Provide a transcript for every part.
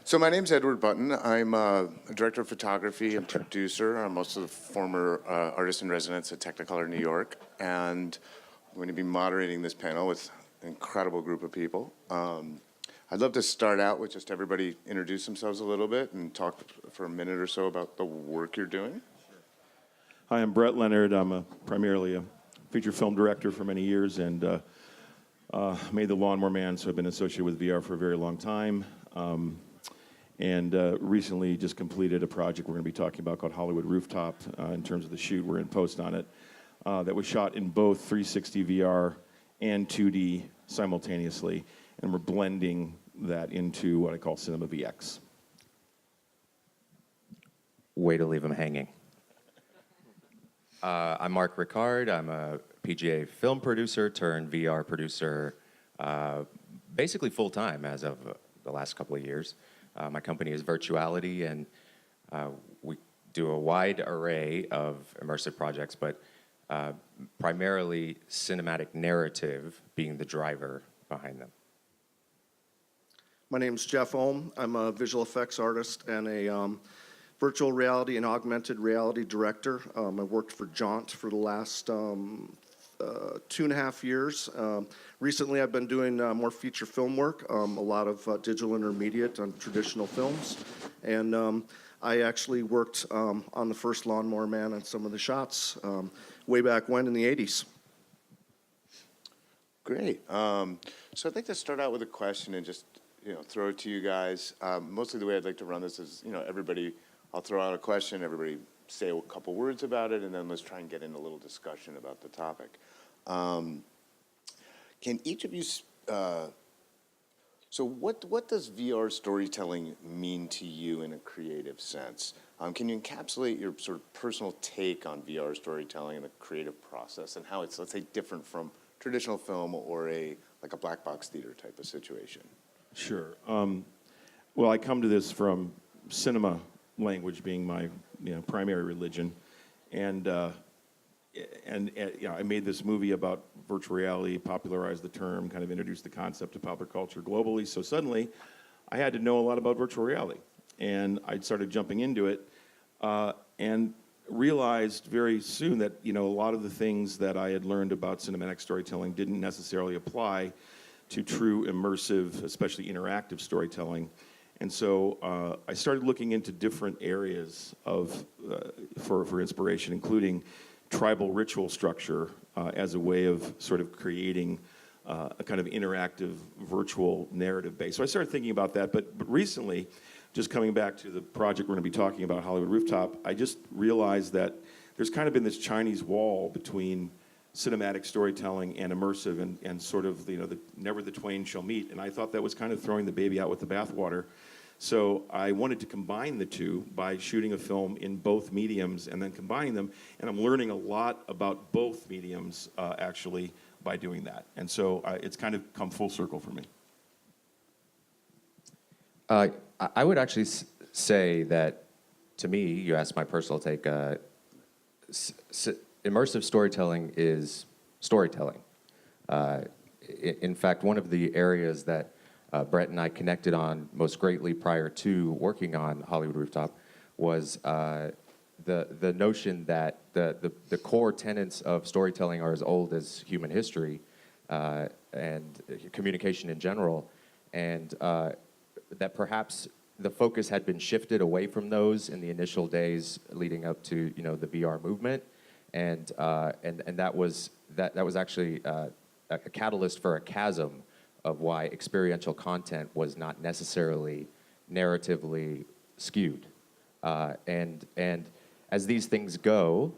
So my name's Edward Button. I'm a director of photography and producer. I'm also the former artist in residence at Technicolor New York, and I'm going to be moderating this panel with an incredible group of people. I'd love to start out with just everybody introduce themselves a little bit and talk for a minute or so about the work you're doing. Hi, I'm Brett Leonard. I'm primarily a feature film director for many years and made The Lawnmower Man, so I've been associated with VR for a very long time. And recently just completed a project we're going to be talking about called Hollywood Rooftop. In terms of the shoot, we're in post on it. That was shot in both 360 VR and 2D simultaneously, and we're blending that into what I call Cinema VX. Way to leave them hanging. I'm Rickard. I'm a PGA film producer turned VR producer, basically full-time as of the last couple of years. My company is Virtuality, and we do a wide array of immersive projects, but primarily cinematic narrative being the driver behind them. My name's Jeff Ohm. I'm a visual effects artist and a virtual reality and augmented reality director. I worked for Jaunt for the last 2.5 years. Recently, I've been doing more feature film work, a lot of digital intermediate on traditional films. And I actually worked on the first Lawnmower Man and some of the shots way back when in the 80s. Great. So I'd like to start out with a question and just throw it to you guys. Mostly the way I'd like to run this is, everybody, I'll throw out a question, everybody say a couple words about it, and then let's try and get in a little discussion about the topic. Can each of you, so what does VR storytelling mean to you in a creative sense? Can you encapsulate your sort of personal take on VR storytelling and the creative process and how it's, let's say, different from traditional film or like a black box theater type of situation? Sure. Well, I come to this from cinema language being my primary religion, and I made this movie about virtual reality, popularized the term, kind of introduced the concept to popular culture globally. So suddenly, I had to know a lot about virtual reality, and I started jumping into it, and realized very soon that a lot of the things that I had learned about cinematic storytelling didn't necessarily apply to true immersive, especially interactive storytelling. And so I started looking into different areas for inspiration, including tribal ritual structure as a way of sort of creating a kind of interactive virtual narrative base. So I started thinking about that, but recently, just coming back to the project we're going to be talking about, Hollywood Rooftop, I just realized that there's kind of been this Chinese wall between cinematic storytelling and immersive, and sort of never the twain shall meet. And I thought that was kind of throwing the baby out with the bathwater. So I wanted to combine the two by shooting a film in both mediums and then combining them. And I'm learning a lot about both mediums actually by doing that. And so it's kind of come full circle for me. I would actually say that, to me, you asked my personal take, immersive storytelling is storytelling. In fact, one of the areas that Brett and I connected on most greatly prior to working on Hollywood Rooftop was the notion that the core tenets of storytelling are as old as human history and communication in general, and that perhaps the focus had been shifted away from those in the initial days leading up to the VR movement. And that was actually a catalyst for a chasm of why experiential content was not necessarily narratively skewed. And as these things go,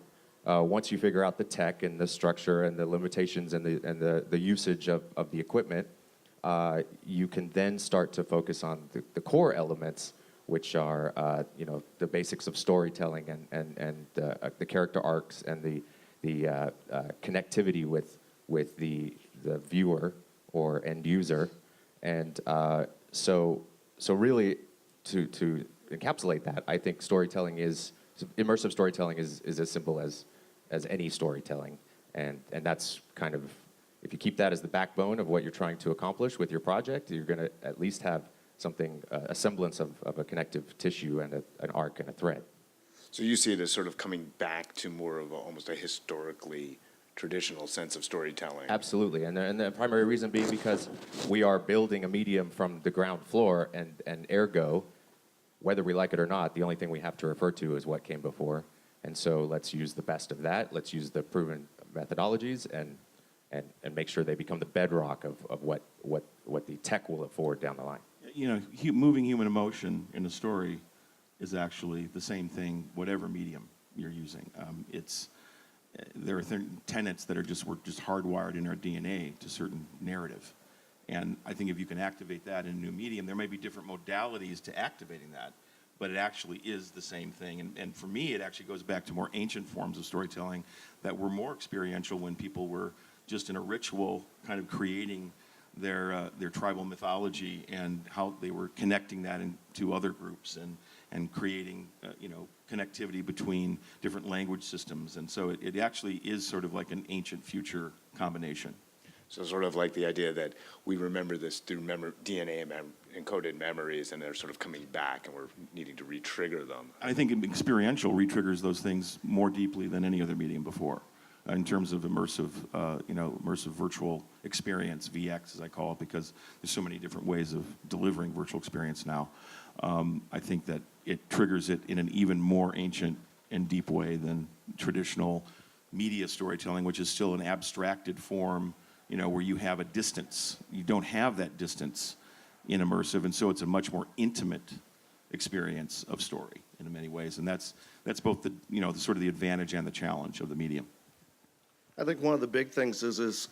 once you figure out the tech and the structure and the limitations and the usage of the equipment, you can then start to focus on the core elements, which are the basics of storytelling and the character arcs and the connectivity with the viewer or end user. And so really to encapsulate that, I think immersive storytelling is as simple as any storytelling, and that's kind of, if you keep that as the backbone of what you're trying to accomplish with your project, you're going to at least have something, a semblance of a connective tissue and an arc and a thread. So you see it as sort of coming back to more of almost a historically traditional sense of storytelling. Absolutely, and the primary reason being because we are building a medium from the ground floor, and ergo, whether we like it or not, the only thing we have to refer to is what came before. And so let's use the best of that. Let's use the proven methodologies and make sure they become the bedrock of what the tech will afford down the line. You know, moving human emotion in a story is actually the same thing, whatever medium you're using. There are tenets that were just hardwired in our DNA to certain narrative. And I think if you can activate that in a new medium, there may be different modalities to activating that, but it actually is the same thing. And for me, it actually goes back to more ancient forms of storytelling that were more experiential when people were just in a ritual kind of creating their tribal mythology and how they were connecting that into other groups and creating, connectivity between different language systems. And so it actually is sort of like an ancient future combination. So sort of like the idea that we remember this through DNA encoded memories, and they're sort of coming back, and we're needing to re-trigger them. I think experiential re-triggers those things more deeply than any other medium before, in terms of immersive virtual experience, VX as I call it, because there's so many different ways of delivering virtual experience now. I think that it triggers it in an even more ancient and deep way than traditional media storytelling, which is still an abstracted form, where you have a distance. You don't have that distance in immersive, and so it's a much more intimate experience of story in many ways, and that's both the sort of the advantage and the challenge of the medium. I think one of the big things is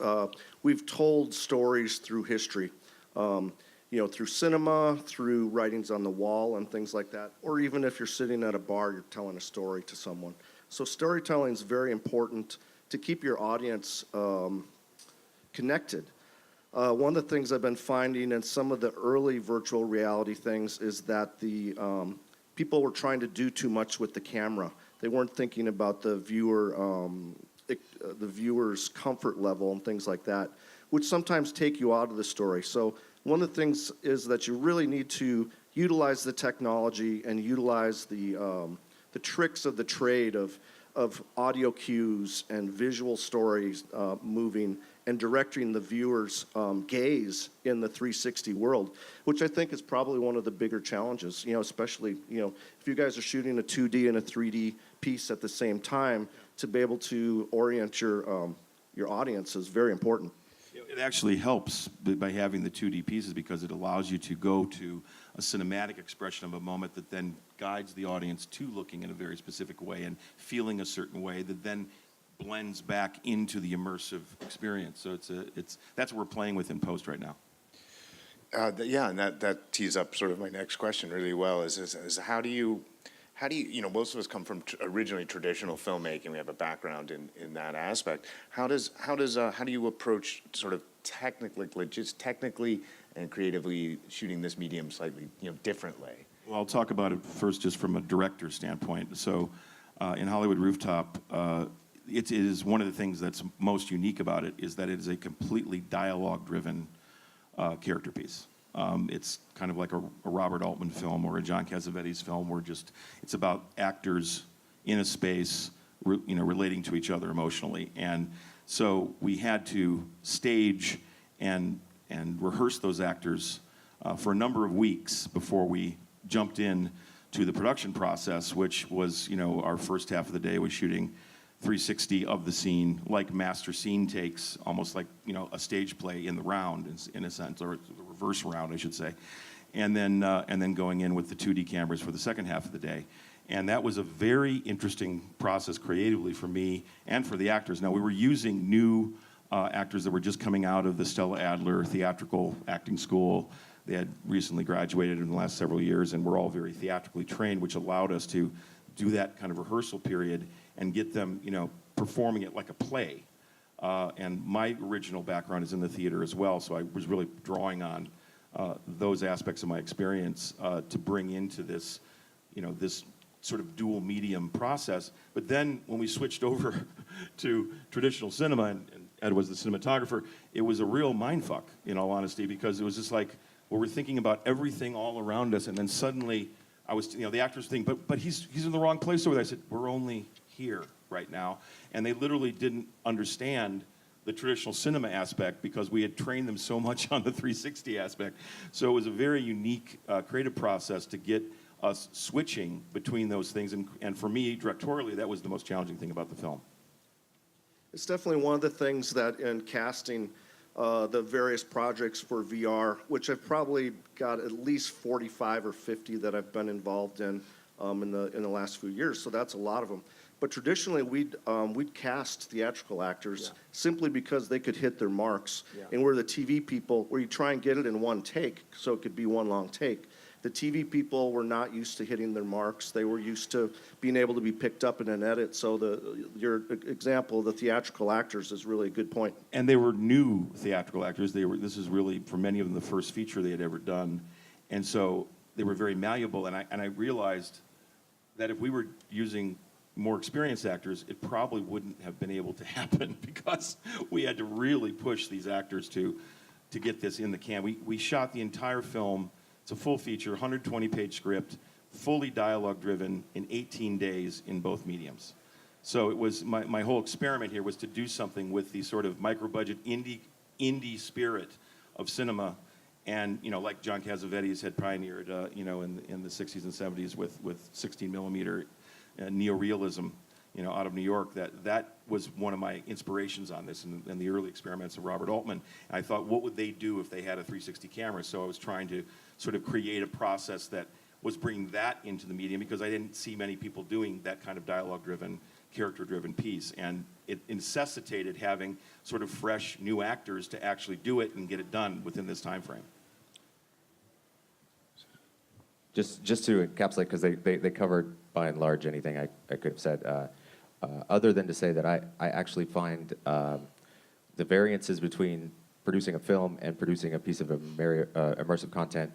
we've told stories through history, through cinema, through writings on the wall and things like that, or even if you're sitting at a bar, you're telling a story to someone. So storytelling is very important to keep your audience connected. One of the things I've been finding in some of the early virtual reality things is that the people were trying to do too much with the camera. They weren't thinking about the viewer's comfort level and things like that, which sometimes take you out of the story. So one of the things is that you really need to utilize the technology and utilize the tricks of the trade of audio cues and visual stories moving and directing the viewer's gaze in the 360 world, which I think is probably one of the bigger challenges, especially, if you guys are shooting a 2D and a 3D piece at the same time, to be able to orient your audience is very important. It actually helps by having the 2D pieces because it allows you to go to a cinematic expression of a moment that then guides the audience to looking in a very specific way and feeling a certain way that then blends back into the immersive experience. So that's what we're playing with in post right now. And that tees up sort of my next question really well. Is how do you most of us come from originally traditional filmmaking. We have a background in that aspect. How do you approach sort of technically and creatively shooting this medium slightly differently? Well, I'll talk about it first just from a director's standpoint. So in Hollywood Rooftop, it is one of the things that's most unique about it is that it is a completely dialogue-driven character piece. It's kind of like a Robert Altman film or a John Cassavetes film where it's about actors in a space, relating to each other emotionally. And so we had to stage and rehearse those actors for a number of weeks before we jumped in to the production process, which was, our first half of the day was shooting 360 of the scene, like master scene takes, almost like a stage play in the round, in a sense, or the reverse round, I should say, and then going in with the 2D cameras for the second half of the day, and that was a very interesting process creatively for me and for the actors. Now we were using new actors that were just coming out of the Stella Adler theatrical acting school. They had recently graduated in the last several years, and we're all very theatrically trained, which allowed us to do that kind of rehearsal period and get them, performing it like a play. And my original background is in the theater as well, so I was really drawing on those aspects of my experience to bring into this, this sort of dual medium process. But then when we switched over to traditional cinema, and Ed was the cinematographer, it was a real mindfuck, in all honesty, because it was just like, where we're thinking about everything all around us, and then suddenly I was, the actors think, but he's in the wrong place over there. I said, we're only here right now. And they literally didn't understand the traditional cinema aspect because we had trained them so much on the 360 aspect. So it was a very unique creative process to get us switching between those things. And for me, directorially, that was the most challenging thing about the film. It's definitely one of the things that in casting the various projects for VR, which I've probably got at least 45 or 50 that I've been involved in the last few years. So that's a lot of them. But traditionally, we'd cast theatrical actors simply because they could hit their marks. And we're the TV people, where you try and get it in one take, so it could be one long take. The TV people were not used to hitting their marks. They were used to being able to be picked up in an edit. So your example of the theatrical actors is really a good point. And they were new theatrical actors. This is really, for many of them, the first feature they had ever done. And so they were very malleable. And I realized that if we were using more experienced actors, it probably wouldn't have been able to happen because we had to really push these actors to get this in the can. We shot the entire film. It's a full feature, 120-page script, fully dialogue-driven in 18 days in both mediums. So it was my whole experiment here was to do something with the sort of micro-budget indie spirit of cinema, and like John Cassavetes had pioneered, in the 60s and 70s with 16 millimeter neorealism, out of New York. That was one of my inspirations on this, and the early experiments of Robert Altman. And I thought, what would they do if they had a 360 camera? So I was trying to sort of create a process that was bringing that into the medium because I didn't see many people doing that kind of dialogue-driven, character-driven piece. And it necessitated having sort of fresh, new actors to actually do it and get it done within this time frame. Just to encapsulate, because they covered by and large anything I could have said, other than to say that I actually find the variances between producing a film and producing a piece of immersive content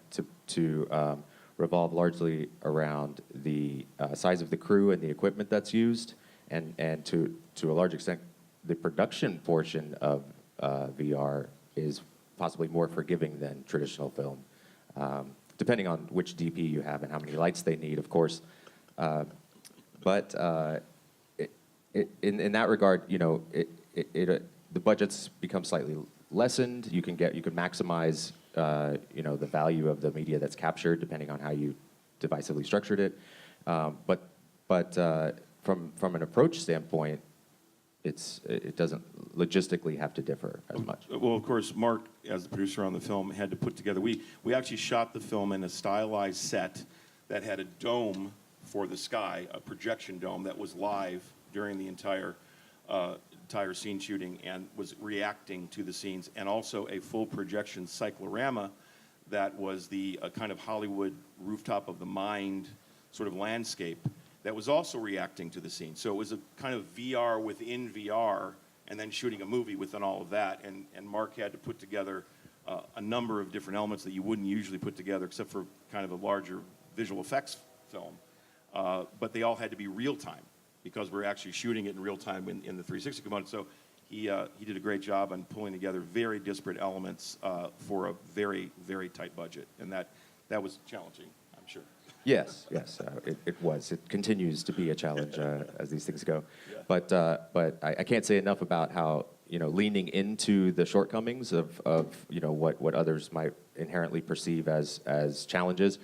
to revolve largely around the size of the crew and the equipment that's used, and to a large extent, the production portion of VR is possibly more forgiving than traditional film. Depending on which DP you have and how many lights they need, of course. But in that regard, the budgets become slightly lessened. You can maximize, the value of the media that's captured depending on how you divisively structured it. But from an approach standpoint, it doesn't logistically have to differ as much. Well, of course, Mark, as the producer on the film, had to put together. We actually shot the film in a stylized set that had a dome for the sky, a projection dome that was live during the entire scene shooting and was reacting to the scenes, and also a full projection cyclorama that was the kind of Hollywood rooftop of the mind sort of landscape that was also reacting to the scene. So it was a kind of VR within VR, and then shooting a movie within all of that. And Mark had to put together a number of different elements that you wouldn't usually put together, except for kind of a larger visual effects film. But they all had to be real time because we're actually shooting it in real time in the 360 component. So he did a great job on pulling together very disparate elements for a very, very tight budget. And that was challenging, I'm sure. Yes, it was. It continues to be a challenge as these things go. Yeah. But I can't say enough about how leaning into the shortcomings of what others might inherently perceive as challenges,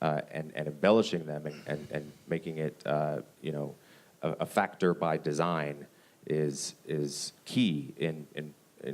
and embellishing them and making it a factor by design is key in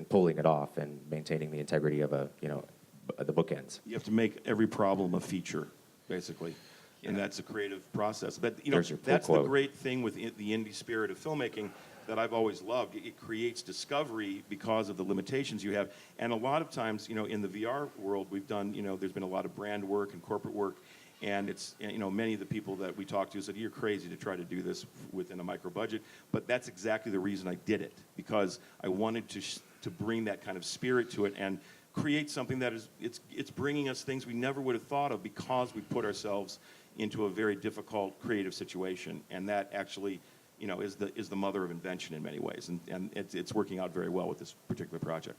pulling it off and maintaining the integrity of the bookends. You have to make every problem a feature, basically. And that's a creative process. But that's the great thing with the indie spirit of filmmaking that I've always loved. It creates discovery because of the limitations you have. And a lot of times, in the VR world, we've done, there's been a lot of brand work and corporate work. And it's, many of the people that we talked to said, you're crazy to try to do this within a micro budget. But that's exactly the reason I did it, because I wanted to bring that kind of spirit to it and create something that it's bringing us things we never would have thought of because we put ourselves into a very difficult creative situation, and that actually, is the mother of invention in many ways, and it's working out very well with this particular project.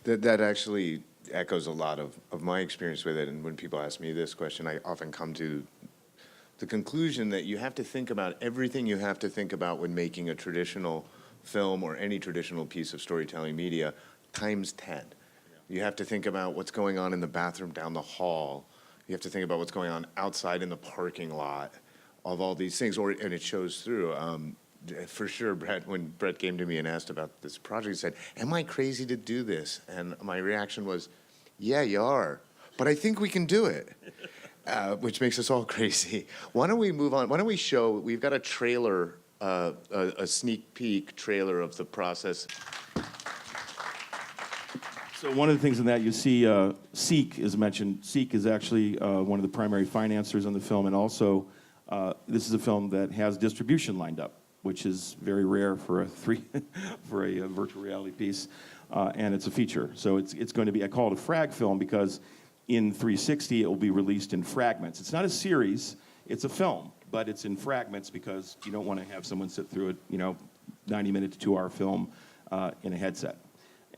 That actually echoes a lot of my experience with it. And when people ask me this question, I often come to the conclusion that you have to think about everything you have to think about when making a traditional film or any traditional piece of storytelling media times 10. You have to think about what's going on in the bathroom down the hall. You have to think about what's going on outside in the parking lot of all these things, and it shows through. For sure, Brett, when Brett came to me and asked about this project, he said, "Am I crazy to do this?" And my reaction was, "Yeah, you are, but I think we can do it." Which makes us all crazy. Why don't we move on? Why don't we show, we've got a trailer, a sneak peek trailer of the process. So one of the things in that you see, Seek is mentioned. Seek is actually one of the primary financiers on the film, and also this is a film that has distribution lined up, which is very rare for a virtual reality piece, and it's a feature. So it's going to be, I call it a frag film because in 360 it will be released in fragments. It's not a series, it's a film, but it's in fragments because you don't want to have someone sit through a 90-minute to 2-hour film in a headset.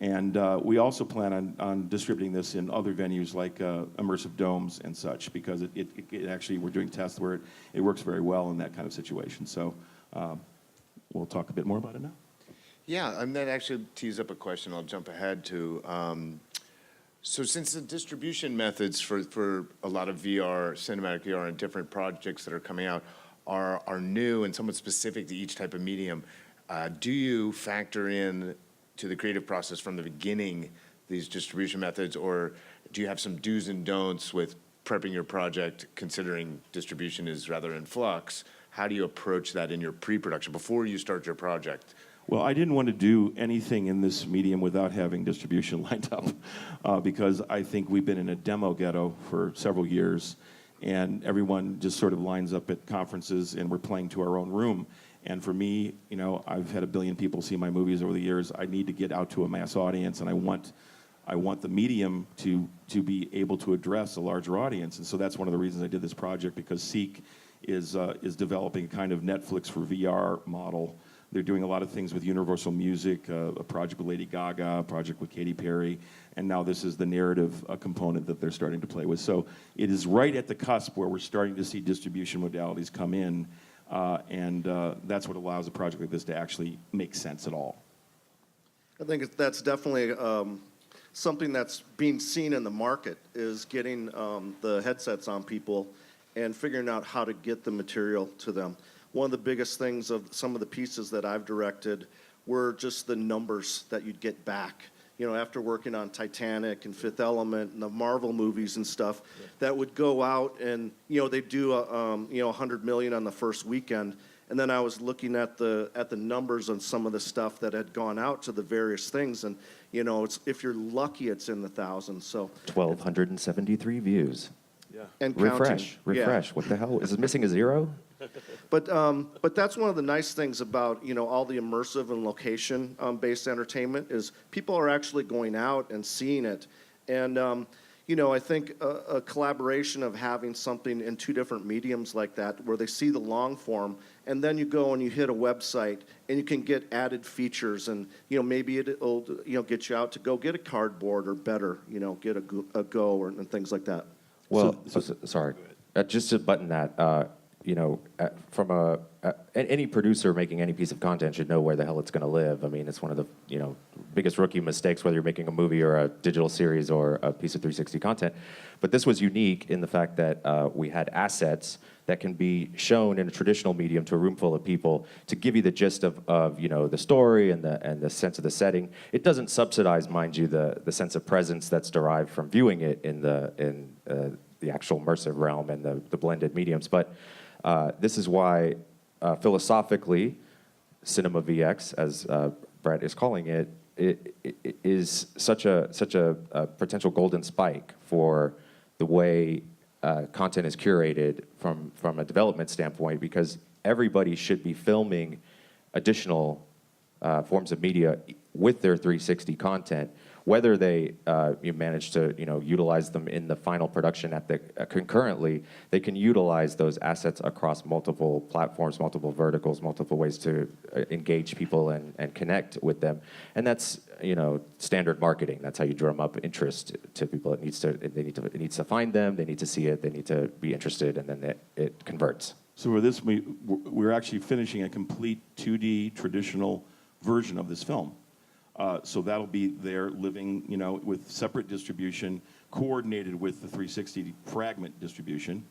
And we also plan on distributing this in other venues like immersive domes and such, because it actually, we're doing tests where it works very well in that kind of situation. So we'll talk a bit more about it now. Yeah, and that actually tees up a question I'll jump ahead to. So since the distribution methods for a lot of VR, cinematic VR, and different projects that are coming out are new and somewhat specific to each type of medium, do you factor in to the creative process from the beginning these distribution methods, or do you have some do's and don'ts with prepping your project, considering distribution is rather in flux? How do you approach that in your pre-production before you start your project? Well, I didn't want to do anything in this medium without having distribution lined up because I think we've been in a demo ghetto for several years, and everyone just sort of lines up at conferences and we're playing to our own room. And for me, I've had 1 billion people see my movies over the years. I need to get out to a mass audience, and I want the medium to be able to address a larger audience. And so that's one of the reasons I did this project, because Seek is developing a kind of Netflix for VR model. They're doing a lot of things with Universal Music, a project with Lady Gaga, a project with Katy Perry, and now this is the narrative component that they're starting to play with. So it is right at the cusp where we're starting to see distribution modalities come in, and that's what allows a project like this to actually make sense at all. I think that's definitely something that's being seen in the market, is getting the headsets on people and figuring out how to get the material to them. One of the biggest things of some of the pieces that I've directed were just the numbers that you'd get back. After working on Titanic and Fifth Element and the Marvel movies and stuff, that would go out and, they'd do, 100 million on the first weekend. And then I was looking at the numbers on some of the stuff that had gone out to the various things. And, if you're lucky, it's in the thousands. So 1,273 views. Yeah. And counting. Refresh. Yeah. What the hell? Is it missing a zero? But that's one of the nice things about all the immersive and location based entertainment is people are actually going out and seeing it, and I think a collaboration of having something in 2 different mediums like that, where they see the long form, and then you go and you hit a website and you can get added features, and maybe it'll get you out to go get a cardboard or better, get a Go and things like that. Well, sorry, just to button that. From any producer making any piece of content should know where the hell it's going to live. I mean, it's one of the biggest rookie mistakes, whether you're making a movie or a digital series or a piece of 360 content. But this was unique in the fact that we had assets that can be shown in a traditional medium to a room full of people to give you the gist of the story and the sense of the setting. It doesn't subsidize, mind you, the sense of presence that's derived from viewing it in the actual immersive realm and the blended mediums, but. This is why, philosophically, Cinema VX, as Brett is calling it, it is such a potential golden spike for the way content is curated from a development standpoint, because everybody should be filming additional forms of media with their 360 content, whether they you manage to utilize them in the final production at the concurrently, they can utilize those assets across multiple platforms, multiple verticals, multiple ways to engage people and connect with them. And that's standard marketing. That's how you drum up interest to people. It needs to find them. They need to see it. They need to be interested, and then it converts. So with this, we're actually finishing a complete 2D traditional version of this film. So that'll be there living, with separate distribution, coordinated with the 360 fragment distribution.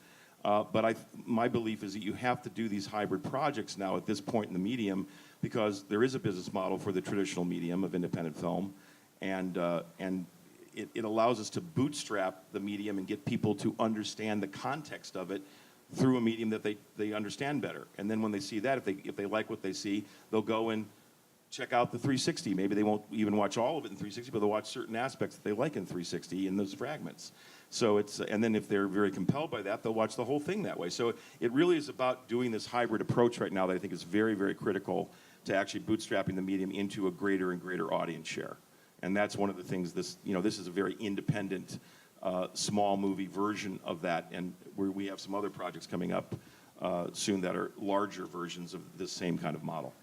But my belief is that you have to do these hybrid projects now at this point in the medium, because there is a business model for the traditional medium of independent film, and it allows us to bootstrap the medium and get people to understand the context of it through a medium that they understand better. And then when they see that, if they like what they see, they'll go and check out the 360. Maybe they won't even watch all of it in 360, but they'll watch certain aspects that they like in 360 in those fragments. So and then if they're very compelled by that, they'll watch the whole thing that way. So it really is about doing this hybrid approach right now that I think is very, very critical to actually bootstrapping the medium into a greater and greater audience share. And that's one of the things this is a very independent, small movie version of that. And we have some other projects coming up soon that are larger versions of this same kind of model.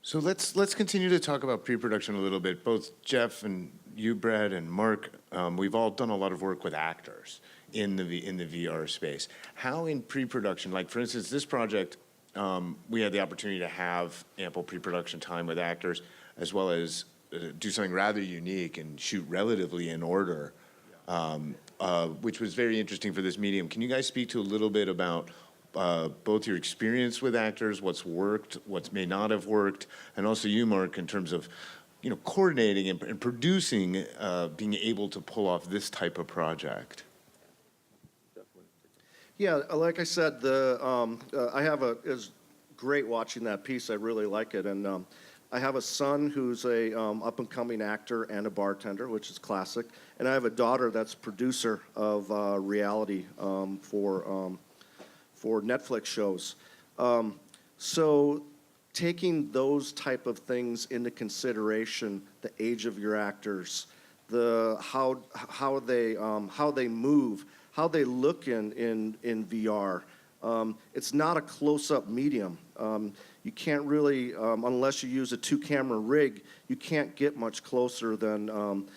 So let's continue to talk about pre-production a little bit. Both Jeff and you, Brad, and Mark, we've all done a lot of work with actors in the VR space. How in pre-production, like for instance, this project, we had the opportunity to have ample pre-production time with actors, as well as do something rather unique and shoot relatively in order, which was very interesting for this medium. Can you guys speak to a little bit about both your experience with actors, what's worked, what may not have worked, and also you, Mark, in terms of coordinating and producing, being able to pull off this type of project? Yeah, like I said, it's great watching that piece. I really like it, and I have a son who's a up-and-coming actor and a bartender, which is classic, and I have a daughter that's producer of reality for Netflix shows. So taking those type of things into consideration, the age of your actors, how they move, how they look in VR. It's not a close-up medium. You can't really, unless you use a 2-camera rig, you can't get much closer than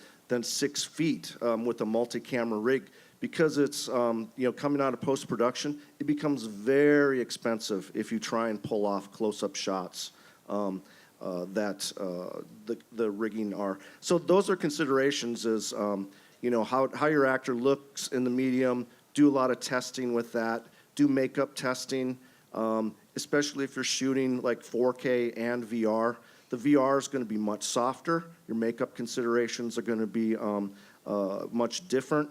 6 feet with a multi-camera rig, because it's coming out of post-production. It becomes very expensive if you try and pull off close-up shots that the rigging are. So those are considerations, is how your actor looks in the medium. Do a lot of testing with that. Do makeup testing, especially if you're shooting like 4K and VR. The VR is going to be much softer. Your makeup considerations are going to be much different.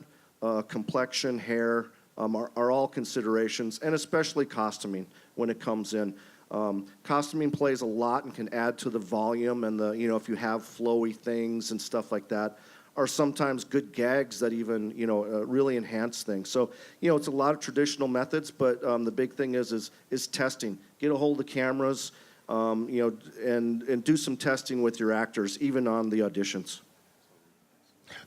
Complexion, hair are all considerations, and especially costuming when it comes in. Costuming plays a lot and can add to the volume, and if you have flowy things and stuff like that, are sometimes good gags that even really enhance things. So it's a lot of traditional methods, but the big thing is testing. Get a hold of cameras, and do some testing with your actors, even on the auditions.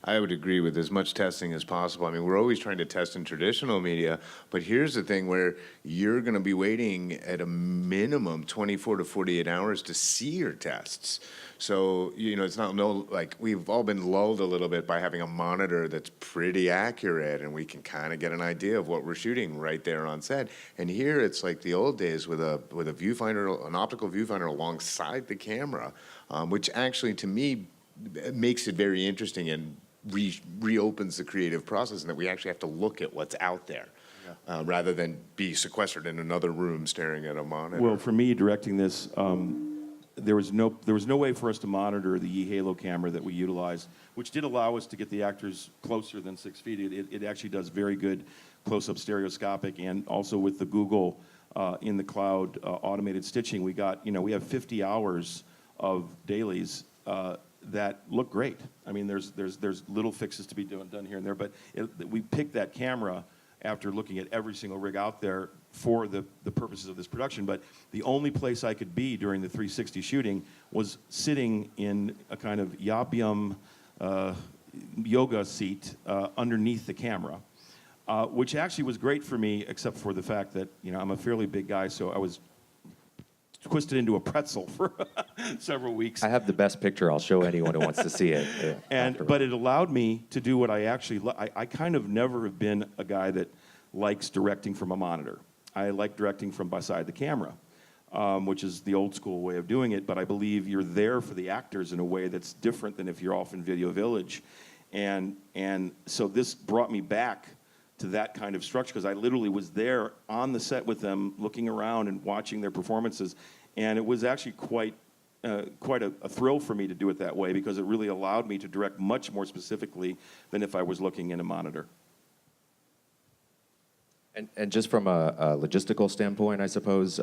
I would agree with as much testing as possible. I mean, we're always trying to test in traditional media, but here's the thing where you're going to be waiting at a minimum 24 to 48 hours to see your tests. So, it's not like we've all been lulled a little bit by having a monitor that's pretty accurate, and we can kind of get an idea of what we're shooting right there on set. And here it's like the old days with a viewfinder, an optical viewfinder alongside the camera, which actually to me makes it very interesting and reopens the creative process, and that we actually have to look at what's out there, rather than be sequestered in another room staring at a monitor. Well, for me, directing this, there was no way for us to monitor the eHalo camera that we utilized, which did allow us to get the actors closer than 6 feet. It actually does very good close-up stereoscopic, and also with the Google in the cloud automated stitching, we have 50 hours of dailies that look great. I mean, there's little fixes to be done here and there, but we picked that camera after looking at every single rig out there for the purposes of this production. But the only place I could be during the 360 shooting was sitting in a kind of yum yoga seat underneath the camera, which actually was great for me, except for the fact that, you know, I'm a fairly big guy, so I was twisted into a pretzel for several weeks. I have the best picture. I'll show anyone who wants to see it. But it allowed me to do what I actually, I kind of never have been a guy that likes directing from a monitor. I like directing from beside the camera, which is the old school way of doing it, but I believe you're there for the actors in a way that's different than if you're off in Video Village. And so this brought me back to that kind of structure, because I literally was there on the set with them, looking around and watching their performances, and it was actually quite a thrill for me to do it that way, because it really allowed me to direct much more specifically than if I was looking in a monitor. And just from a logistical standpoint, I suppose,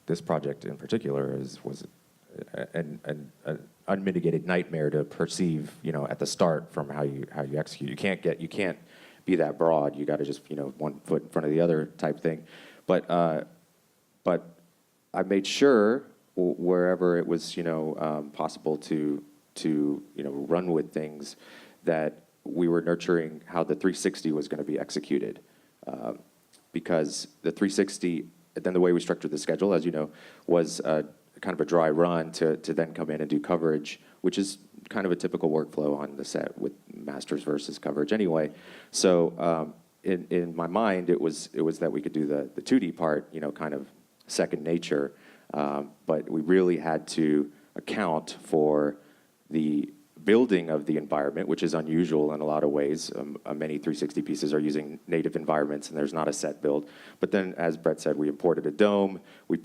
this project in particular was an unmitigated nightmare to perceive, you know, at the start from how you execute. You can't be that broad. You got to just, you know, one foot in front of the other type thing. But I made sure wherever it was, you know, possible to you know, run with things, that we were nurturing how the 360 was going to be executed, because the 360, then the way we structured the schedule, as you know, was kind of a dry run to then come in and do coverage, which is kind of a typical workflow on the set with masters versus coverage anyway. So in my mind, it was that we could do the 2D part, you know, kind of second nature, but we really had to account for the building of the environment, which is unusual in a lot of ways. Many 360 pieces are using native environments, and there's not a set build. But then, as Brett said, we imported a dome. We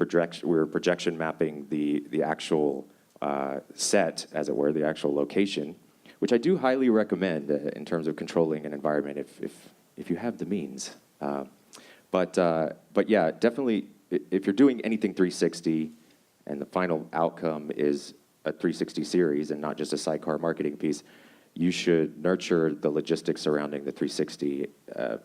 were projection mapping the actual set, as it were, the actual location, which I do highly recommend in terms of controlling an environment if you have the means. But yeah, definitely, if you're doing anything 360, and the final outcome is a 360 series and not just a sidecar marketing piece, you should nurture the logistics surrounding the 360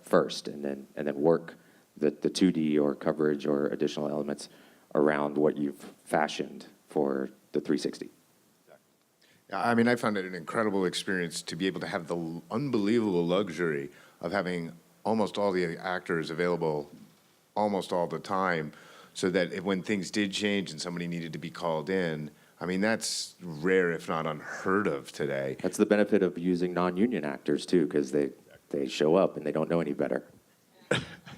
first, and then work the 2D or coverage or additional elements around what you've fashioned for the 360. Yeah, I mean, I found it an incredible experience to be able to have the unbelievable luxury of having almost all the actors available almost all the time, so that when things did change and somebody needed to be called in, I mean, that's rare, if not unheard of today. That's the benefit of using non-union actors too, because they show up and they don't know any better.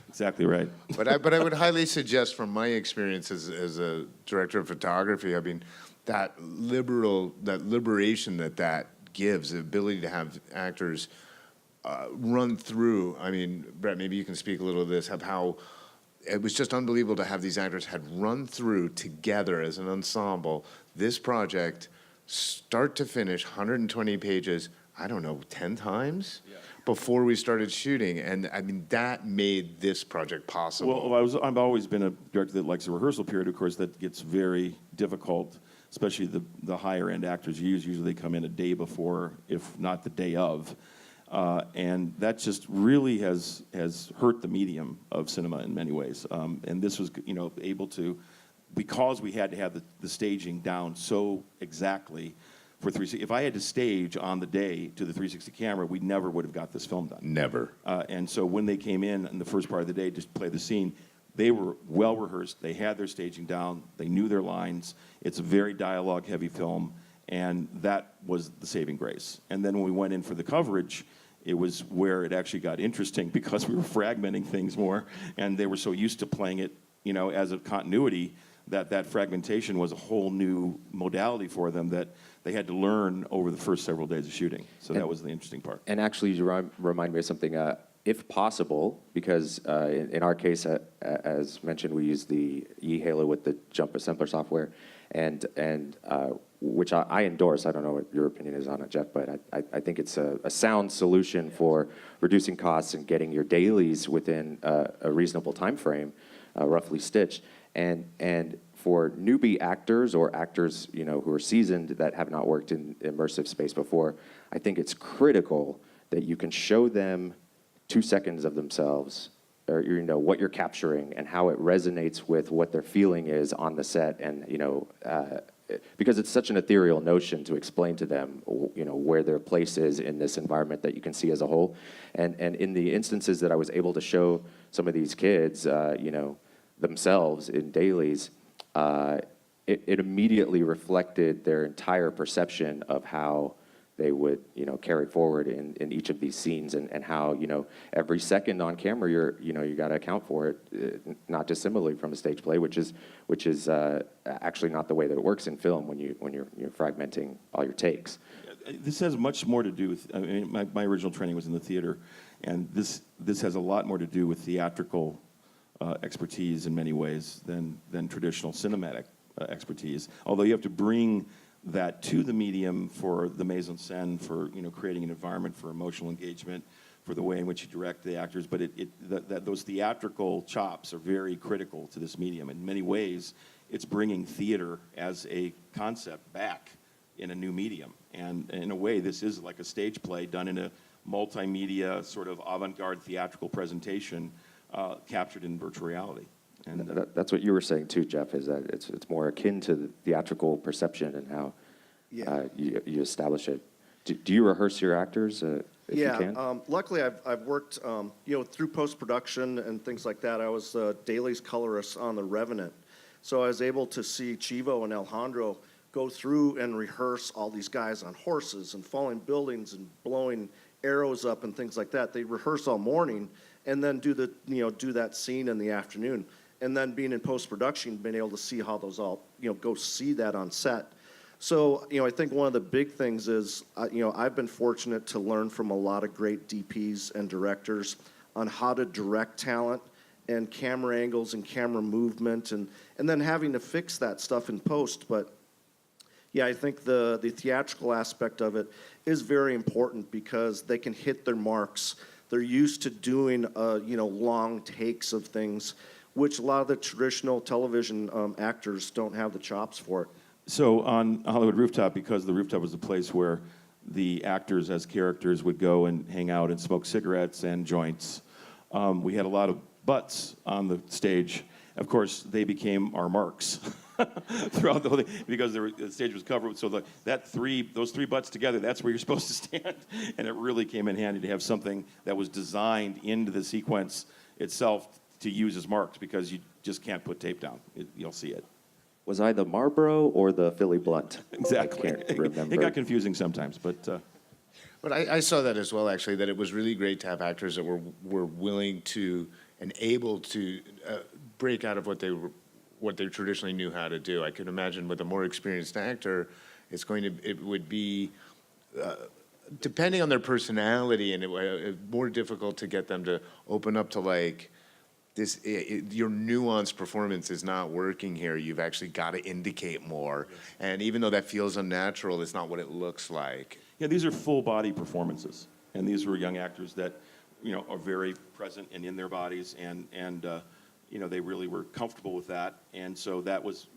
Exactly right. But I would highly suggest, from my experience as a director of photography, I mean, that liberation that gives, the ability to have actors run through. I mean, Brett, maybe you can speak a little to this, of how it was just unbelievable to have these actors had run through together as an ensemble this project, start to finish, 120 pages, I don't know, 10 times before we started shooting. And I mean, that made this project possible. Well, I've always been a director that likes a rehearsal period. Of course, that gets very difficult, especially the higher end actors you use. Usually they come in a day before, if not the day of. And that just really has hurt the medium of cinema in many ways. And this was, you know, able to, because we had to have the staging down so exactly for 360. If I had to stage on the day to the 360 camera, we never would have got this film done. Never. And so when they came in the first part of the day to play the scene, they were well rehearsed. They had their staging down. They knew their lines. It's a very dialogue-heavy film, and that was the saving grace. And then when we went in for the coverage, it was where it actually got interesting, because we were fragmenting things more, and they were so used to playing it, you know, as a continuity, that fragmentation was a whole new modality for them that they had to learn over the first several days of shooting. So that was the interesting part. And actually, you remind me of something. If possible, because in our case, as mentioned, we use the eHalo with the jump assembler software, and which I endorse. I don't know what your opinion is on it, Jeff, but I think it's a sound solution for reducing costs and getting your dailies within a reasonable time frame, roughly stitched. And for newbie actors or actors, you know, who are seasoned that have not worked in immersive space before, I think it's critical that you can show them 2 seconds of themselves, or what you're capturing and how it resonates with what their feeling is on the set, and because it's such an ethereal notion to explain to them, where their place is in this environment that you can see as a whole. And in the instances that I was able to show some of these kids, themselves in dailies, it immediately reflected their entire perception of how they would, carry forward in each of these scenes, and how, every second on camera, you got to account for it, not dissimilarly from a stage play, which is actually not the way that it works in film when you're fragmenting all your takes. This has much more to do with, I mean, my original training was in the theater, and this has a lot more to do with theatrical expertise in many ways than traditional cinematic expertise. Although you have to bring that to the medium for the mise-en-scène, for creating an environment for emotional engagement, for the way in which you direct the actors. But those theatrical chops are very critical to this medium. In many ways, it's bringing theater as a concept back in a new medium. And in a way, this is like a stage play done in a multimedia sort of avant-garde theatrical presentation, captured in virtual reality. And That's what you were saying too, Jeff, is that it's more akin to the theatrical perception and how you establish it. Do you rehearse your actors if you can? Luckily I've worked, through post-production and things like that. I was dailies colorist on The Revenant. So I was able to see Chivo and Alejandro go through and rehearse all these guys on horses and falling buildings and blowing arrows up and things like that. They rehearse all morning and then do that scene in the afternoon. And then being in post-production, being able to see how those all, go see that on set. So, I think one of the big things is, I've been fortunate to learn from a lot of great DPs and directors on how to direct talent and camera angles and camera movement, and then having to fix that stuff in post. But yeah, I think the theatrical aspect of it is very important because they can hit their marks. They're used to doing, long takes of things, which a lot of the traditional television actors don't have the chops for it. So on Hollywood Rooftop, because the rooftop was the place where the actors as characters would go and hang out and smoke cigarettes and joints, we had a lot of butts on the stage. Of course, they became our marks throughout the whole thing because the stage was covered. So those three butts together, that's where you're supposed to stand. And it really came in handy to have something that was designed into the sequence itself to use as marks, because you just can't put tape down. You'll see it. Was I the Marlboro or the Philly Blunt? Exactly. I can't remember. It got confusing sometimes, but... But I saw that as well, actually, that it was really great to have actors that were willing to and able to break out of what they traditionally knew how to do. I could imagine with a more experienced actor, it would be, depending on their personality, and more difficult to get them to open up to like, your nuanced performance is not working here. You've actually got to indicate more. Yes. And even though that feels unnatural, it's not what it looks like. Yeah, these are full body performances. And these were young actors that, are very present and in their bodies, and they really were comfortable with that. And so that was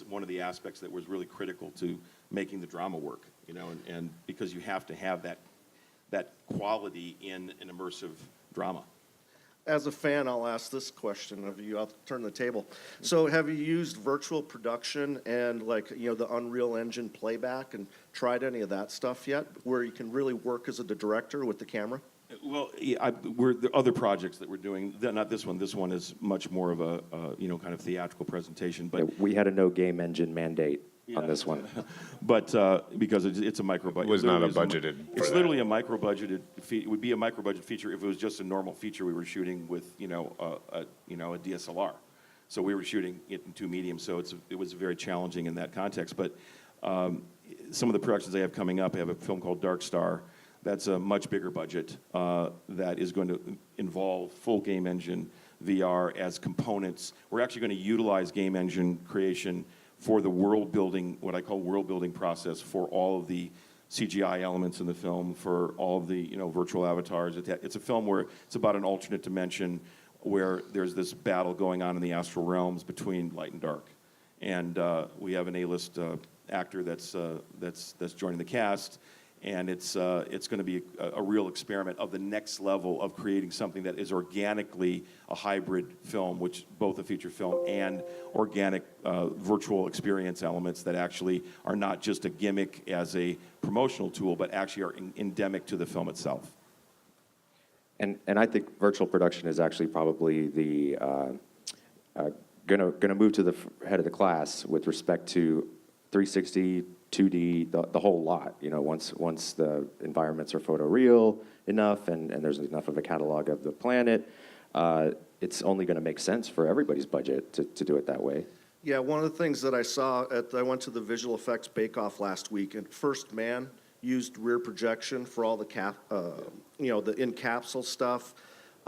one of the aspects that was really critical to making the drama work, and because you have to have that quality in an immersive drama. As a fan, I'll ask this question of you. I'll turn the table. So have you used virtual production and the Unreal Engine playback and tried any of that stuff yet, where you can really work as a director with the camera? Well, yeah, there are other projects that we're doing. Not this one. This one is much more of a kind of theatrical presentation. But we had a no game engine mandate on this one. But because it's a micro budget. It was not a budgeted. It's literally a micro budgeted. It would be a micro budget feature if it was just a normal feature we were shooting with a DSLR. So we were shooting it in two mediums. So it was very challenging in that context. But some of the productions I have coming up, I have a film called Dark Star. That's a much bigger budget that is going to involve full game engine VR as components. We're actually going to utilize game engine creation for the world building, what I call world building process, for all of the CGI elements in the film, for all of the virtual avatars. It's a film where it's about an alternate dimension where there's this battle going on in the astral realms between light and dark, and we have an A-list actor that's joining the cast, And it's going to be a real experiment of the next level of creating something that is organically a hybrid film, which both a feature film and organic virtual experience elements that actually are not just a gimmick as a promotional tool, but actually are endemic to the film itself. And I think virtual production is actually probably the gonna move to the head of the class with respect to 360, 2D, the whole lot. You know, once the environments are photoreal enough and there's enough of a catalog of the planet, it's only going to make sense for everybody's budget to do it that way. Yeah, one of the things that I saw I went to the visual effects bake-off last week, and First Man used rear projection for all the the in-capsule stuff.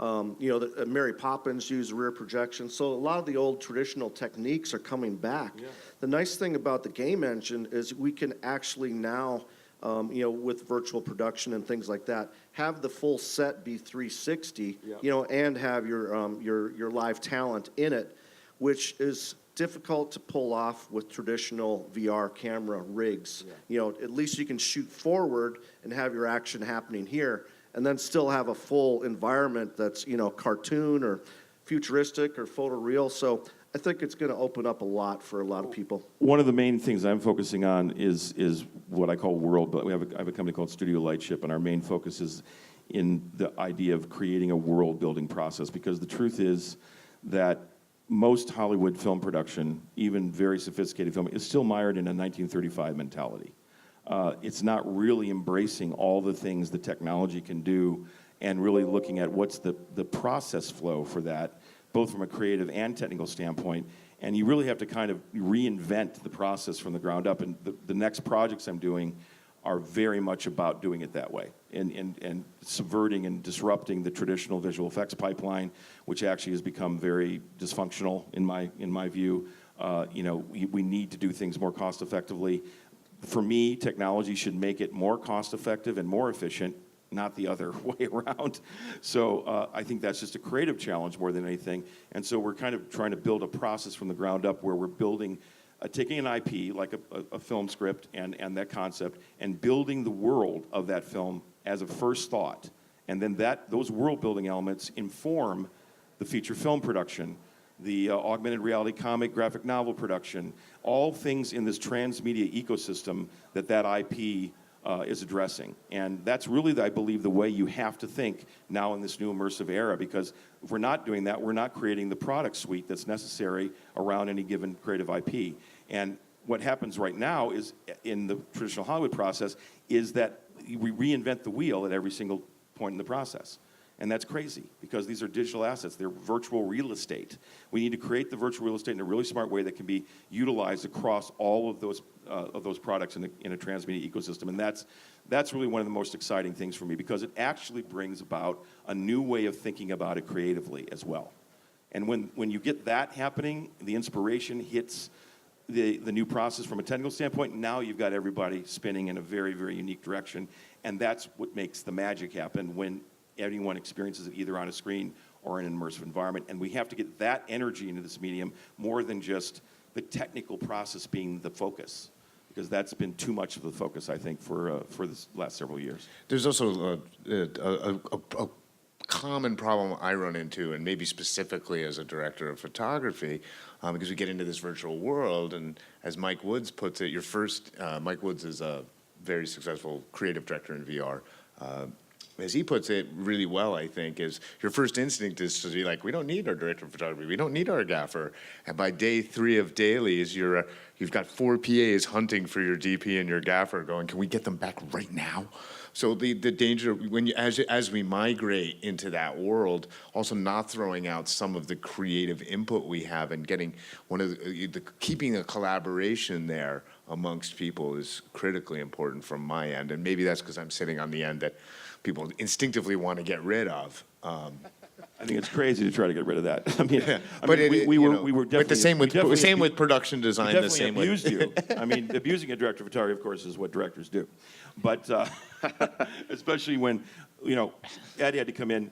Mary Poppins used rear projection. So a lot of the old traditional techniques are coming back. Yeah. The nice thing about the game engine is we can actually now, with virtual production and things like that, have the full set be 360, and have your live talent in it, which is difficult to pull off with traditional VR camera rigs. Yeah. At least you can shoot forward and have your action happening here, and then still have a full environment that's, cartoon or futuristic or photoreal. So I think it's going to open up a lot for a lot of people. One of the main things I'm focusing on is what I call world, but I have a company called Studio Lightship, and our main focus is in the idea of creating a world building process, because the truth is that most Hollywood film production, even very sophisticated film, is still mired in a 1935 mentality. It's not really embracing all the things the technology can do and really looking at what's the process flow for that, both from a creative and technical standpoint. And you really have to kind of reinvent the process from the ground up. And the next projects I'm doing are very much about doing it that way and subverting and disrupting the traditional visual effects pipeline, which actually has become very dysfunctional in my view. We need to do things more cost effectively. For me, technology should make it more cost-effective and more efficient, not the other way around. So I think that's just a creative challenge more than anything. And so we're kind of trying to build a process from the ground up where we're building, taking an IP, like a film script and that concept, and building the world of that film as a first thought. And then those world-building elements inform the feature film production, the augmented reality comic graphic novel production, all things in this transmedia ecosystem that IP is addressing. And that's really, I believe, the way you have to think now in this new immersive era, because if we're not doing that, we're not creating the product suite that's necessary around any given creative IP. And what happens right now is, in the traditional Hollywood process, is that we reinvent the wheel at every single point in the process. And that's crazy, because these are digital assets. They're virtual real estate. We need to create the virtual real estate in a really smart way that can be utilized across all of those products in a transmedia ecosystem. And that's really one of the most exciting things for me, because it actually brings about a new way of thinking about it creatively as well. And when you get that happening, the inspiration hits the new process from a technical standpoint. Now you've got everybody spinning in a very, very unique direction. And that's what makes the magic happen when anyone experiences it either on a screen or in an immersive environment. And we have to get that energy into this medium more than just the technical process being the focus, because that's been too much of the focus, I think, for the last several years. There's also a common problem I run into, and maybe specifically as a director of photography, because we get into this virtual world, and as Mike Woods puts it, Mike Woods is a very successful creative director in VR. As he puts it really well, I think, is your first instinct is to be like, we don't need our director of photography, we don't need our gaffer. And by day 3 of dailies, you've got 4 PAs hunting for your DP and your gaffer going, can we get them back right now? So the danger, as we migrate into that world, also not throwing out some of the creative input we have, and getting keeping a collaboration there amongst people is critically important from my end. And maybe that's because I'm sitting on the end that people instinctively want to get rid of. I think it's crazy to try to get rid of that. We were definitely. But the same with production design. The same abused you. I mean, abusing a director of photography, of course, is what directors do. But especially when, Eddie had to come in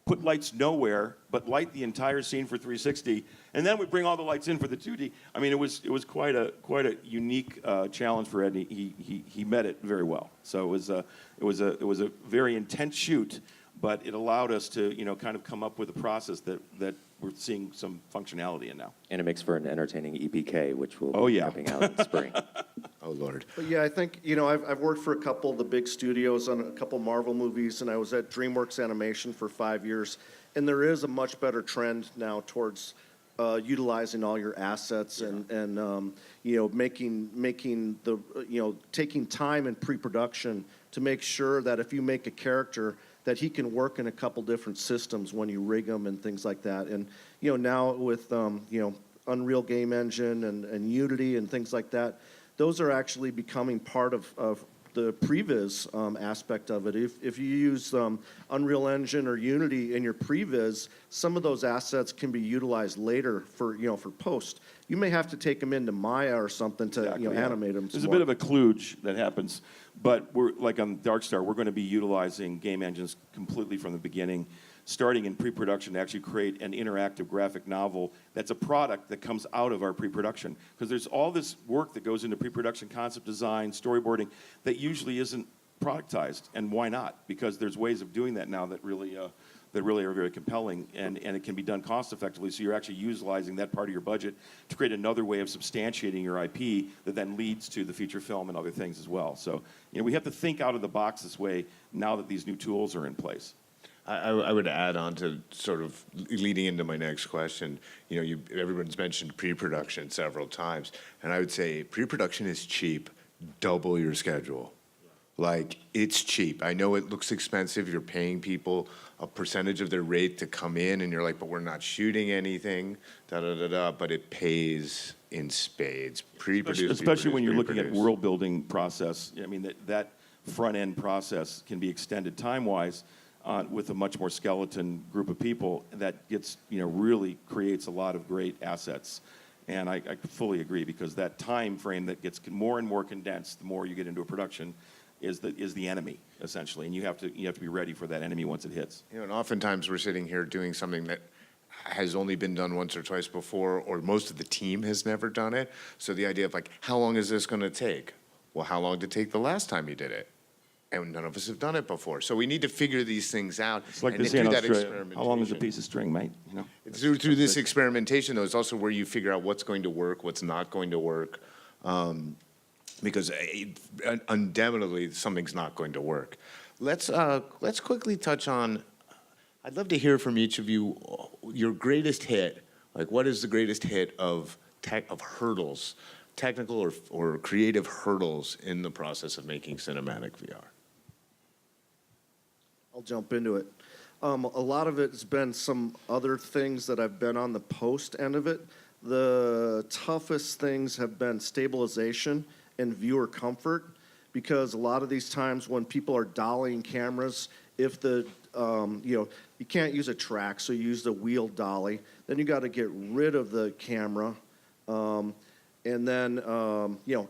put lights nowhere, but light the entire scene for 360, and then we bring all the lights in for the 2D. I mean, it was quite a unique challenge for Ed. And he met it very well. So it was a very intense shoot, but it allowed us to kind of come up with a process that we're seeing some functionality in now. And it makes for an entertaining EPK, which will Oh, be yeah. coming out in spring. Oh, Lord. But yeah, I think, I've worked for a couple of the big studios on a couple Marvel movies, and I was at DreamWorks Animation for 5 years. And there is a much better trend now towards utilizing all your assets and making the, taking time in pre-production to make sure that if you make a character, that he can work in a couple different systems when you rig him and things like that. And, now with, Unreal Game Engine and Unity and things like that, those are actually becoming part of the previs aspect of it. If you use Unreal Engine or Unity in your previs, some of those assets can be utilized later for post. You may have to take them into Maya or something to Exactly, yeah. animate them. There's a bit of a kludge that happens, but we're like on Darkstar, we're going to be utilizing game engines completely from the beginning, starting in pre-production to actually create an interactive graphic novel that's a product that comes out of our pre-production. Because there's all this work that goes into pre-production concept design, storyboarding, that usually isn't productized. And why not? Because there's ways of doing that now that really are very compelling, and it can be done cost effectively. So you're actually utilizing that part of your budget to create another way of substantiating your IP that then leads to the feature film and other things as well. So we have to think out of the box this way now that these new tools are in place. I would add on to sort of leading into my next question. Everyone's mentioned pre-production several times, and I would say pre-production is cheap. Double your schedule. Like, it's cheap. I know it looks expensive. You're paying people a percentage of their rate to come in, and you're like, but we're not shooting anything, but it pays in spades. Especially when you're looking at world building process. I mean, that front end process can be extended time-wise with a much more skeleton group of people that gets, really creates a lot of great assets. And I fully agree, because that time frame that gets more and more condensed the more you get into a production is the enemy, essentially. And you have to be ready for that enemy once it hits. And oftentimes we're sitting here doing something that has only been done once or twice before, or most of the team has never done it. So the idea of like, how long is this going to take? Well, how long did it take the last time you did it? And none of us have done it before. So we need to figure these things out. It's like and they say in through that Australia, experimentation. how long is a piece of string, mate? Through this experimentation, though, it's also where you figure out what's going to work, what's not going to work. Because undoubtedly something's not going to work. Let's quickly touch on, I'd love to hear from each of you your greatest hit. Like, what is the greatest hit of hurdles, technical or creative hurdles in the process of making cinematic VR? I'll jump into it. A lot of it has been some other things that I've been on the post end of it. The toughest things have been stabilization and viewer comfort, because a lot of these times when people are dollying cameras, if the you can't use a track, so you use the wheel dolly. Then you got to get rid of the camera, and then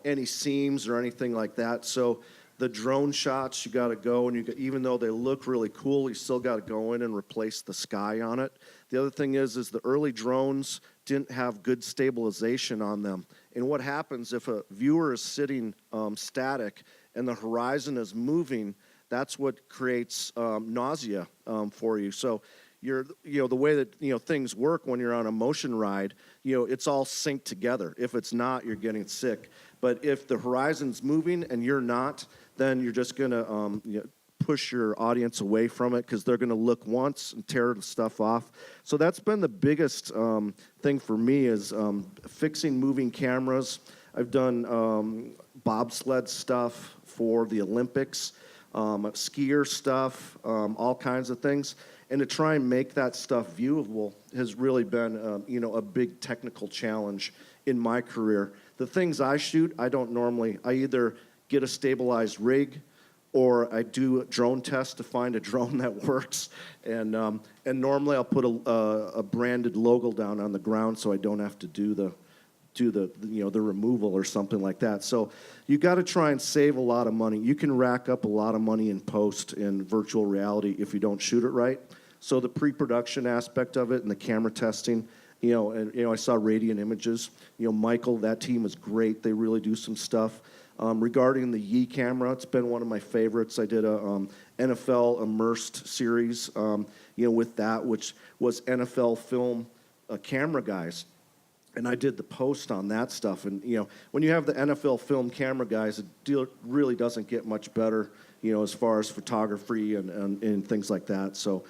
any seams or anything like that. So the drone shots, you got to go, and even though they look really cool, you still got to go in and replace the sky on it. The other thing is the early drones didn't have good stabilization on them. And what happens if a viewer is sitting static and the horizon is moving? That's what creates nausea for you. So the way that things work when you're on a motion ride, it's all synced together. If it's not, you're getting sick. But if the horizon's moving and you're not, then you're just gonna push your audience away from it, because they're gonna look once and tear the stuff off. So that's been the biggest thing for me, is fixing moving cameras. I've done bobsled stuff for the Olympics, skier stuff, all kinds of things. And to try and make that stuff viewable has really been, a big technical challenge in my career. The things I shoot, I either get a stabilized rig, or I do a drone test to find a drone that works. And normally I'll put a branded logo down on the ground, so I don't have to do the removal or something like that. So you got to try and save a lot of money. You can rack up a lot of money in post in virtual reality if you don't shoot it right. So the pre-production aspect of it and the camera testing, I saw Radiant Images. Michael, that team is great. They really do some stuff. Regarding the Yi camera, it's been one of my favorites. I did a NFL immersed series, with that, which was NFL film camera guys. And I did the post on that stuff. And, when you have the NFL film camera guys, it really doesn't get much better, as far as photography and things like that. So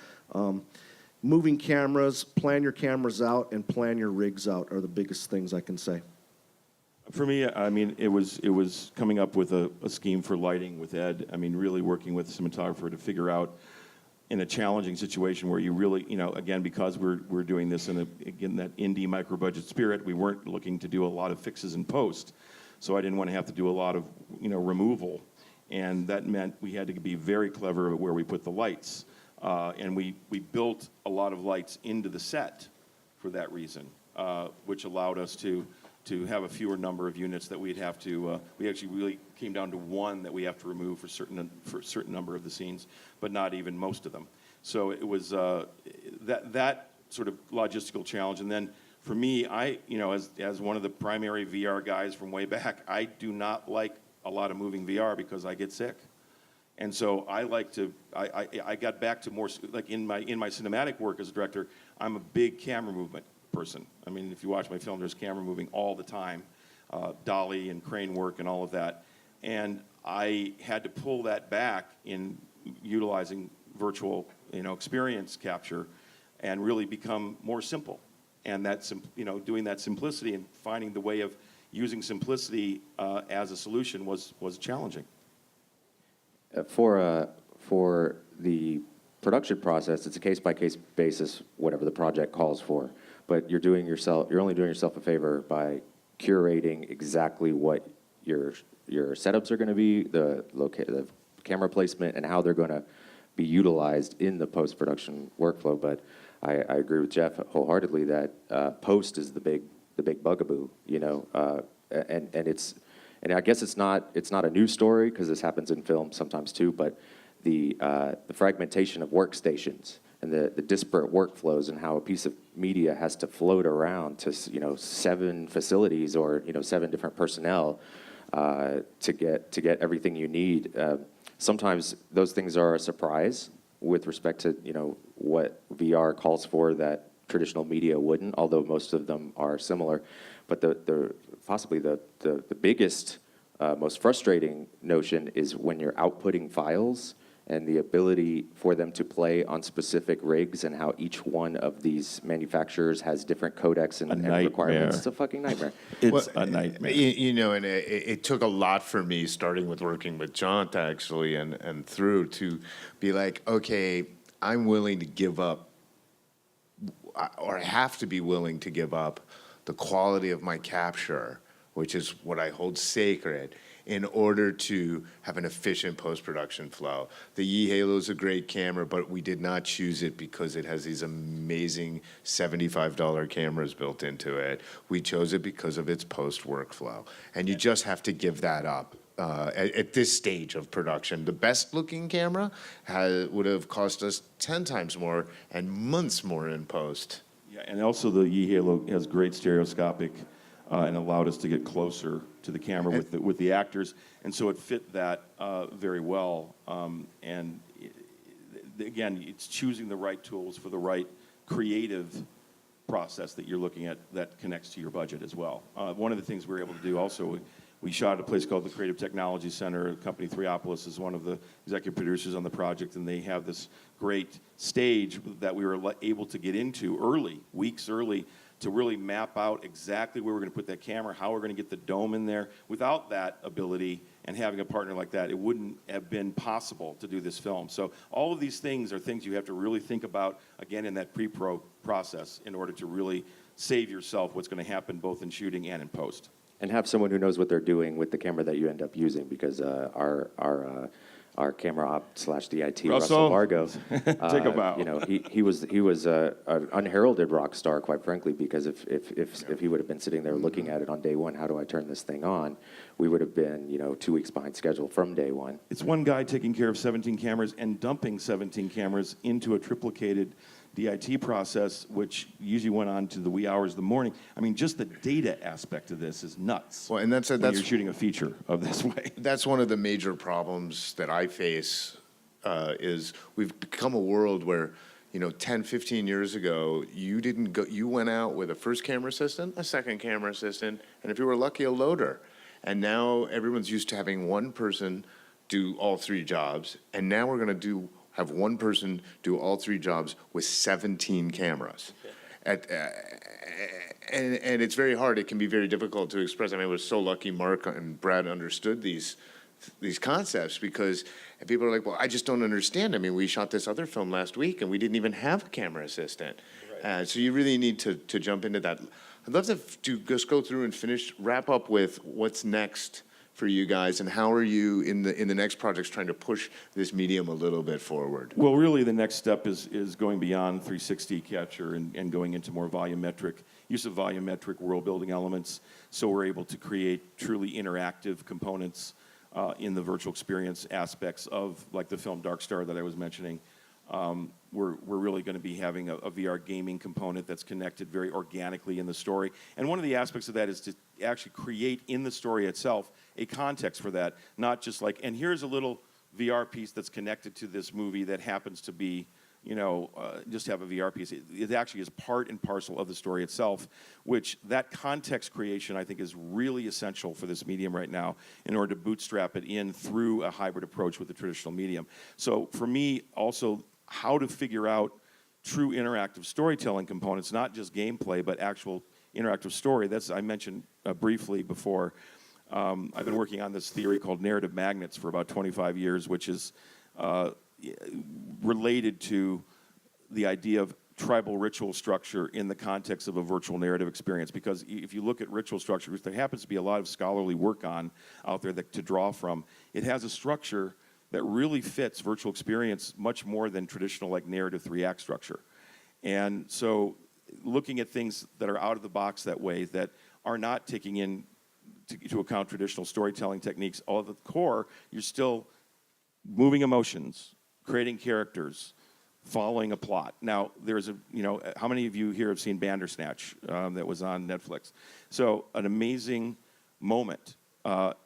moving cameras, plan your cameras out, and plan your rigs out are the biggest things I can say. For me, I mean, it was coming up with a scheme for lighting with Ed. I mean, really working with the cinematographer to figure out in a challenging situation where you really, again, because we're doing this in that indie micro budget spirit, we weren't looking to do a lot of fixes in post. So I didn't want to have to do a lot of, removal. And that meant we had to be very clever at where we put the lights. And we built a lot of lights into the set for that reason, which allowed us to have a fewer number of units that we'd have to, we actually really came down to one that we have to remove for a certain number of the scenes, but not even most of them. So it was that sort of logistical challenge. And then for me, as one of the primary VR guys from way back, I do not like a lot of moving VR because I get sick. And so I like to, I got back to more, like in my cinematic work as a director, I'm a big camera movement person. I mean, if you watch my film, there's camera moving all the time, dolly and crane work and all of that. And I had to pull that back in utilizing virtual, experience capture and really become more simple. And that's, doing that simplicity and finding the way of using simplicity as a solution was challenging. For the production process, it's a case-by-case basis, whatever the project calls for. But you're only doing yourself a favor by curating exactly what your setups are going to be, the camera placement, and how they're going to be utilized in the post-production workflow. But I agree with Jeff wholeheartedly that post is the big bugaboo, and I guess it's not a new story because this happens in film sometimes too. But the fragmentation of workstations and the disparate workflows and how a piece of media has to float around to 7 facilities or 7 different personnel to get everything you need. Sometimes those things are a surprise with respect to what VR calls for that traditional media wouldn't, although most of them are similar. But possibly the biggest, most frustrating notion is when you're outputting files and the ability for them to play on specific rigs and how each one of these manufacturers has different codecs and requirements. It's a fucking nightmare. It's a nightmare. And it took a lot for me, starting with working with John actually, and through to be like, okay, I'm willing to give up, or I have to be willing to give up the quality of my capture, which is what I hold sacred, in order to have an efficient post-production flow. The Yi Halo is a great camera, but we did not choose it because it has these amazing $75 cameras built into it. We chose it because of its post workflow. And you just have to give that up. At this stage of production, the best-looking camera would have cost us 10 times more and months more in post. Yeah, and also the Yi Halo has great stereoscopic and allowed us to get closer to the camera with the actors, and so it fit that very well. Again, it's choosing the right tools for the right creative process that you're looking at that connects to your budget as well. One of the things we were able to do also, we shot at a place called the Creative Technology Center. Company Threeopolis is one of the executive producers on the project, and they have this great stage that we were able to get into early, weeks early, to really map out exactly where we're going to put that camera, how we're going to get the dome in there. Without that ability and having a partner like that, it wouldn't have been possible to do this film. So all of these things are things you have to really think about, again, in that pre-pro process in order to really save yourself what's going to happen both in shooting and in post. And have someone who knows what they're doing with the camera that you end up using, because our our camera op / DIT, Russell. Russell Vargo. Take a bow. You know, he was an unheralded rock star, quite frankly, because if he would have been sitting there looking at it on day one, how do I turn this thing on? We would have been, 2 weeks behind schedule from day one. It's one guy taking care of 17 cameras and dumping 17 cameras into a triplicated DIT process, which usually went on to the wee hours of the morning. I mean, just the data aspect of this is nuts. Well, and that's when you're shooting a feature of this way. That's one of the major problems that I face, is we've become a world where, 10, 15 years ago, you went out with a first camera assistant, a second camera assistant, and if you were lucky, a loader. And now everyone's used to having one person do all three jobs, and now we're going to have one person do all three jobs with 17 cameras. And it's very hard. It can be very difficult to express. I mean, I was so lucky Mark and Brad understood these concepts, because people are like, well, I just don't understand. I mean, we shot this other film last week and we didn't even have a camera assistant. Right. So you really need to jump into that. I'd love to just go through and wrap up with what's next for you guys, and how are you in the next projects trying to push this medium a little bit forward? Well, really, the next step is going beyond 360 capture and going into more use of volumetric world-building elements, so we're able to create truly interactive components in the virtual experience aspects of, like the film Dark Star that I was mentioning. We're really going to be having a VR gaming component that's connected very organically in the story. And one of the aspects of that is to actually create in the story itself a context for that, not just like, and here's a little VR piece that's connected to this movie that happens to be, just have a VR piece. It actually is part and parcel of the story itself, which that context creation, I think, is really essential for this medium right now in order to bootstrap it in through a hybrid approach with the traditional medium. So for me, also, how to figure out true interactive storytelling components, not just gameplay, but actual interactive story. That's, I mentioned briefly before, I've been working on this theory called narrative magnets for about 25 years, which is related to the idea of tribal ritual structure in the context of a virtual narrative experience. Because if you look at ritual structure, which there happens to be a lot of scholarly work on out there to draw from, it has a structure that really fits virtual experience much more than traditional like narrative 3-act structure. And so looking at things that are out of the box that way, that are not taking into account traditional storytelling techniques, all at the core, you're still moving emotions, creating characters, following a plot. Now, there's how many of you here have seen Bandersnatch that was on Netflix? So an amazing moment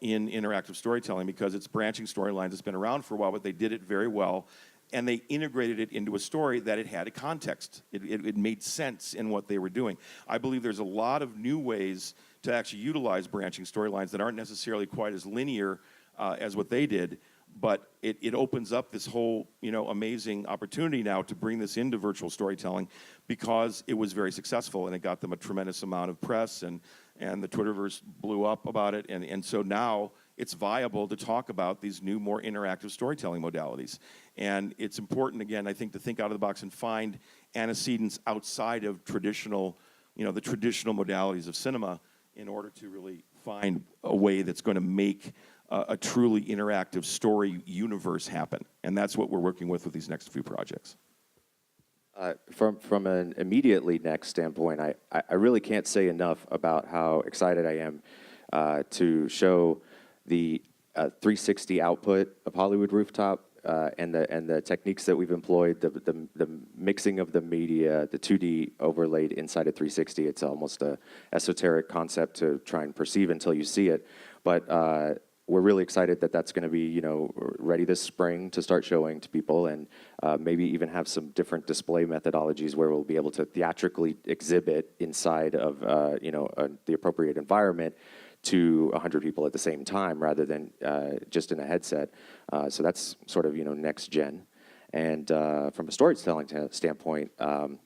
in interactive storytelling, because it's branching storylines. It's been around for a while, but they did it very well, and they integrated it into a story that it had a context. It made sense in what they were doing. I believe there's a lot of new ways to actually utilize branching storylines that aren't necessarily quite as linear as what they did, but it opens up this whole amazing opportunity now to bring this into virtual storytelling, because it was very successful and it got them a tremendous amount of press, and the Twitterverse blew up about it, and so now it's viable to talk about these new, more interactive storytelling modalities. And it's important, again, I think, to think out of the box and find antecedents outside of traditional, the traditional modalities of cinema, in order to really find a way that's going to make a truly interactive story universe happen. And that's what we're working with these next few projects. From an immediately next standpoint, I really can't say enough about how excited I am to show the 360 output of Hollywood Rooftop and the techniques that we've employed, the mixing of the media, the 2D overlaid inside of 360. It's almost a esoteric concept to try and perceive until you see it, but we're really excited that that's going to be, ready this spring to start showing to people, and maybe even have some different display methodologies where we'll be able to theatrically exhibit inside of, the appropriate environment to 100 people at the same time, rather than just in a headset. So that's sort of, next gen. And from a storytelling standpoint, one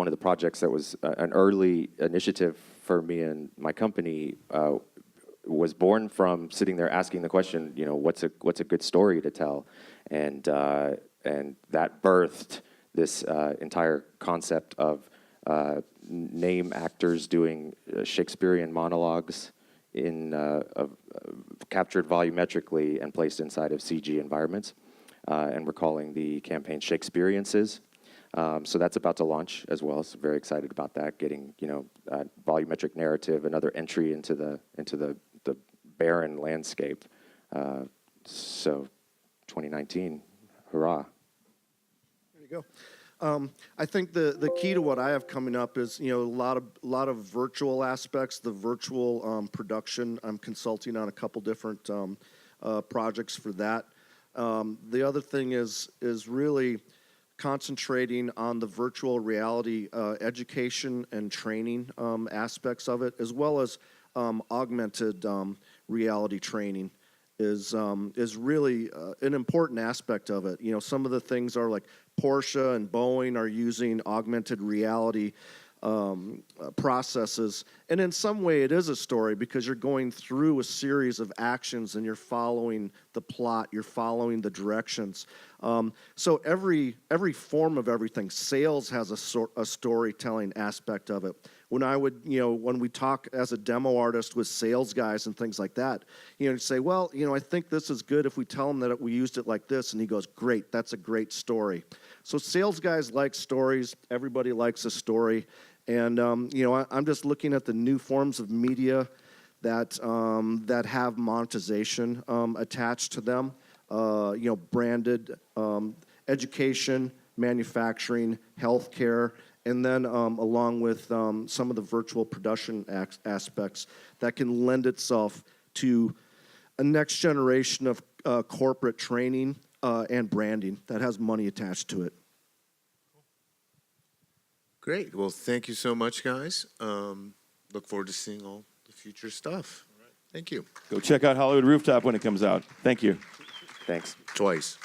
of the projects that was an early initiative for me and my company was born from sitting there asking the question, what's a good story to tell, and that birthed this entire concept of name actors doing Shakespearean monologues of captured volumetrically and placed inside of CG environments. And we're calling the campaign Shakespeareances. So that's about to launch as well. So very excited about that. Getting volumetric narrative, another entry into the barren landscape. So 2019, hurrah! There you go. I think the key to what I have coming up is a lot of virtual aspects. The virtual production. I'm consulting on a couple different projects for that. The other thing is really concentrating on the virtual reality education and training aspects of it, as well as augmented reality training is really an important aspect of it. Some of the things are like Porsche and Boeing are using augmented reality processes, and in some way it is a story because you're going through a series of actions and you're following the plot, you're following the directions. So every form of everything, sales has a storytelling aspect of it. When we talk as a demo artist with sales guys and things like that, say, well, I think this is good if we tell him that we used it like this, and he goes, great, that's a great story. So sales guys like stories. Everybody likes a story. And, I'm just looking at the new forms of media that have monetization attached to them, branded education, manufacturing, healthcare, and then along with some of the virtual production aspects that can lend itself to a next generation of corporate training and branding that has money attached to it. Great. Well, thank you so much, guys. Look forward to seeing all the future stuff. Thank you. Go check out Hollywood Rooftop when it comes out. Thank you. Thanks. Twice.